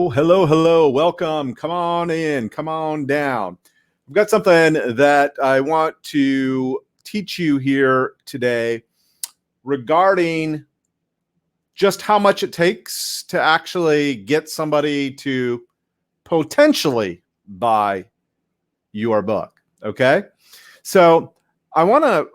Hello, hello, hello. Welcome. Come on in. Come on down. I've got something that I want to teach you here today regarding just how much it takes to actually get somebody to potentially buy your book. Okay. So I want to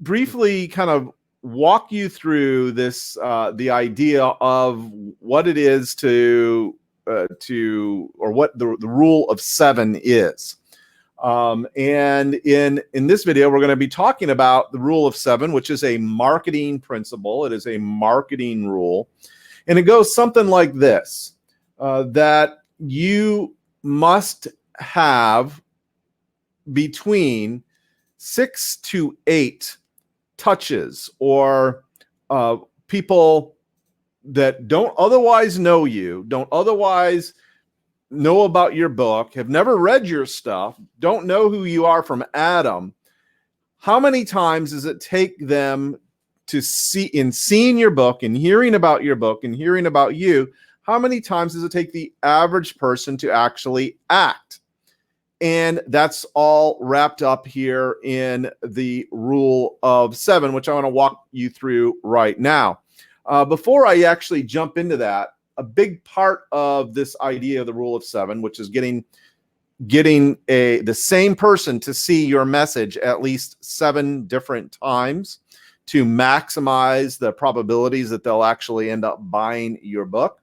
briefly kind of walk you through this, the idea of what it is or what the rule of 7 is. And in this video, we're going to be talking about the rule of 7, which is a marketing principle. It is a marketing rule. And it goes something like this, that you must have between 6 to 8 touches or people that don't otherwise know you, don't otherwise know about your book, have never read your stuff, don't know who you are from Adam. How many times does it take them to seeing your book and hearing about your book and hearing about you? How many times does it take the average person to actually act? And that's all wrapped up here in the rule of 7, which I want to walk you through right now. Before I actually jump into that, a big part of this idea of the rule of 7, which is getting the same person to see your message at least 7 different times to maximize the probabilities that they'll actually end up buying your book.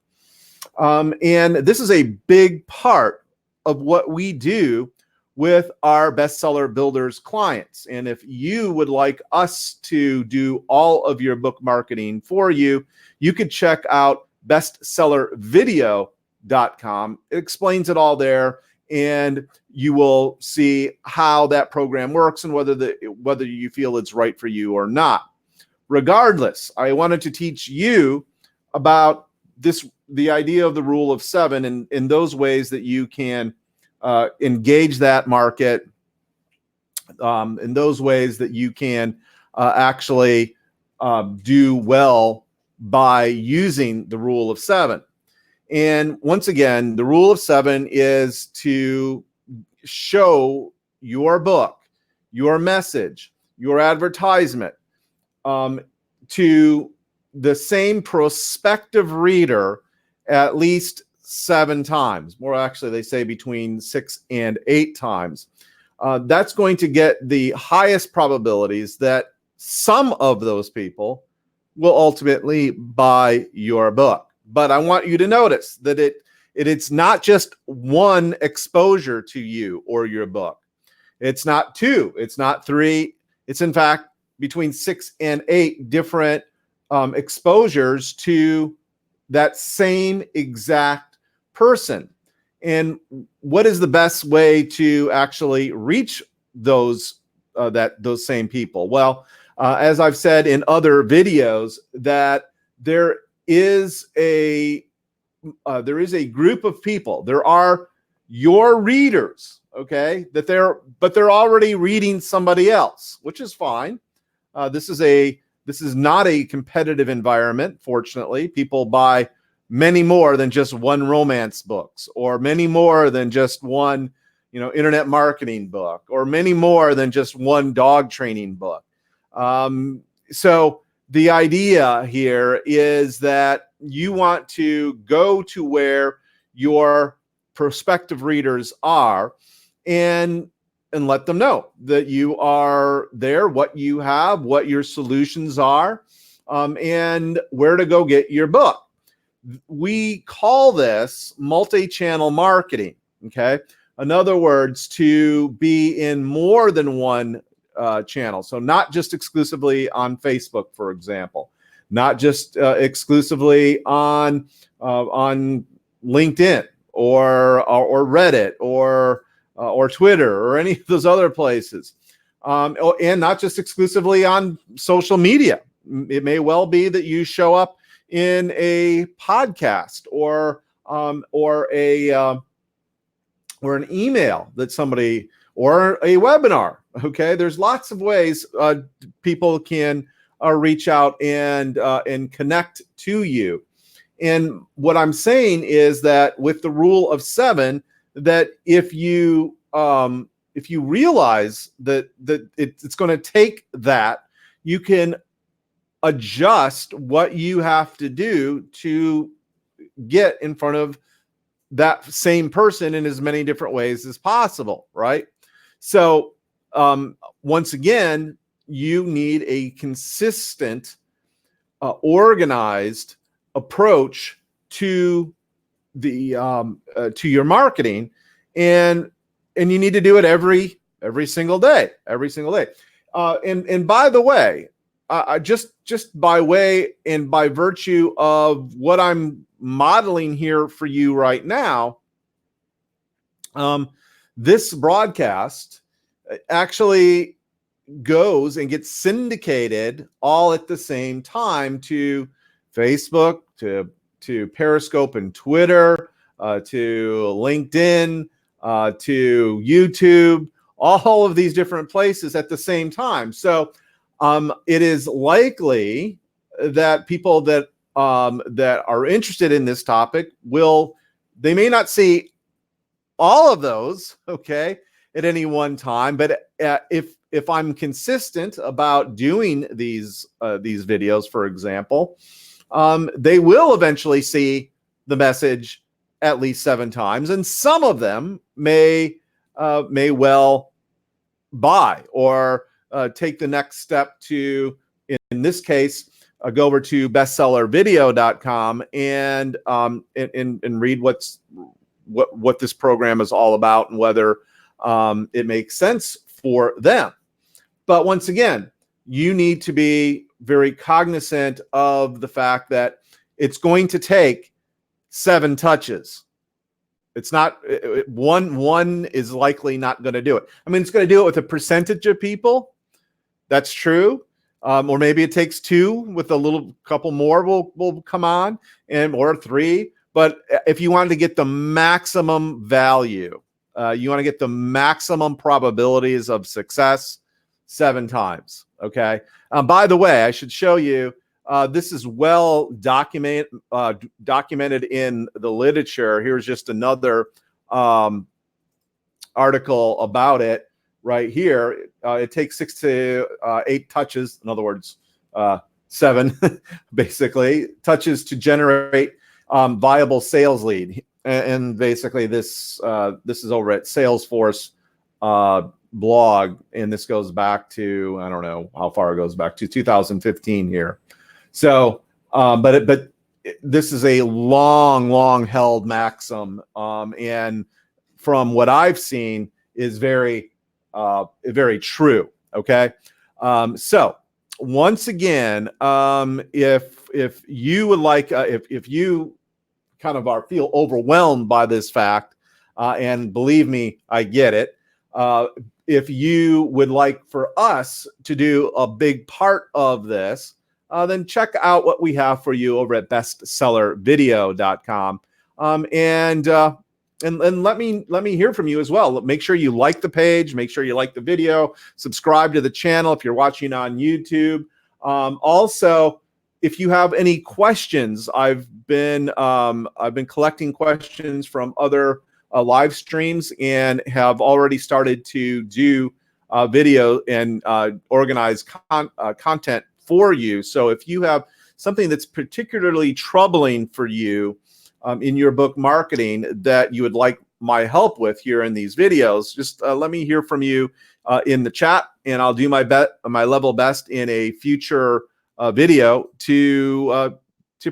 And this is a big part of what we do with our bestseller builders clients. And if you would like us to do all of your book marketing for you, you could check out bestsellervideo.com. It explains it all there, and you will see how that program works and whether you feel it's right for you or not. Regardless, I wanted to teach you about the idea of the rule of 7 and in those ways that you can engage that market, in those ways that you can actually do well by using the rule of 7. And once again, the rule of 7 is to show your book, your message, your advertisement to the same prospective reader at least 7 times. More actually, they say between 6 and 8 times. That's going to get the highest probabilities that some of those people will ultimately buy your book. But I want you to notice that it's not just one exposure to you or your book. It's not 2. It's not 3. It's in fact between 6 and 8 different exposures to that same exact person. And what is the best way to actually reach those same people? Well, as I've said in other videos, that there is a group of people. There are your readers, okay, but they're already reading somebody else, which is fine. This is not a competitive environment. Fortunately, people buy many more than just one romance books, or many more than just one, internet marketing book, or many more than just one dog training book. So the idea here is that you want to go to where your prospective readers are and let them know that you are there, what you have, what your solutions are, and where to go get your book. We call this multi-channel marketing, okay? In other words, to be in more than one channel. So not just exclusively on Facebook, for example, not just exclusively on LinkedIn or Reddit or Twitter or any of those other places, and not just exclusively on social media. It may well be that you show up in a podcast or an email that somebody, or a webinar. Okay, there's lots of ways people can reach out and connect to you. And what I'm saying is that with the rule of 7, that if you realize that it's going to take that, you can adjust what you have to do to get in front of that same person in as many different ways as possible, right? So once again, you need a consistent, organized approach to your marketing, and you need to do it every single day, and by the way, just by way and by virtue of what I'm modeling here for you right now, this broadcast actually goes and gets syndicated all at the same time to Facebook, to Periscope and Twitter, to LinkedIn, to YouTube, all of these different places at the same time. So it is likely that people that are interested in this topic they may not see all of those, okay, at any one time, but if I'm consistent about doing these videos, for example, they will eventually see the message at least 7 times, and some of them may well buy or take the next step to, in this case, go over to bestsellervideo.com and read what this program is all about and whether it makes sense for them. But once again, you need to be very cognizant of the fact that it's going to take 7 touches. It's not one is likely not going to do it. I mean, it's going to do it with a percentage of people. That's true. Or maybe it takes 2 with a little couple more will come on, or 3. But if you want to get the maximum value, you want to get the maximum probabilities of success, 7 times. Okay. By the way, I should show you, this is well documented in the literature. Here's just another article about it right here. It takes 6 to 8 touches. In other words, 7 basically touches to generate viable sales lead. And basically this is over at Salesforce blog, and this goes back to, I don't know how far it goes back to, 2015 here. So but this is a long held maxim, and from what I've seen is very true. Okay. So once again, if you would like, if you kind of feel overwhelmed by this fact, and believe me, I get it. If you would like for us to do a big part of this, then check out what we have for you over at bestsellervideo.com. And let me hear from you as well. Make sure you like the page, make sure you like the video, subscribe to the channel if you're watching on YouTube. Also, if you have any questions, I've been collecting questions from other live streams and have already started to do video and organize content for you. So if you have something that's particularly troubling for you in your book marketing that you would like my help with here in these videos, just let me hear from you in the chat, and I'll do my level best in a future video to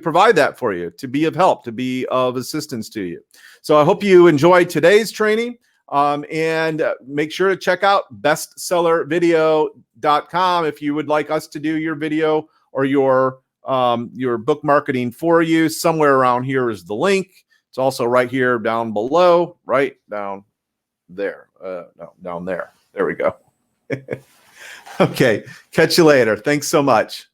provide that for you, to be of help, to be of assistance to you. So I hope you enjoyed today's training, and make sure to check out bestsellervideo.com if you would like us to do your video or your book marketing for you. Somewhere around here is the link. It's also right here down below, right down there. No, down there. There we go. Okay. Catch you later. Thanks so much.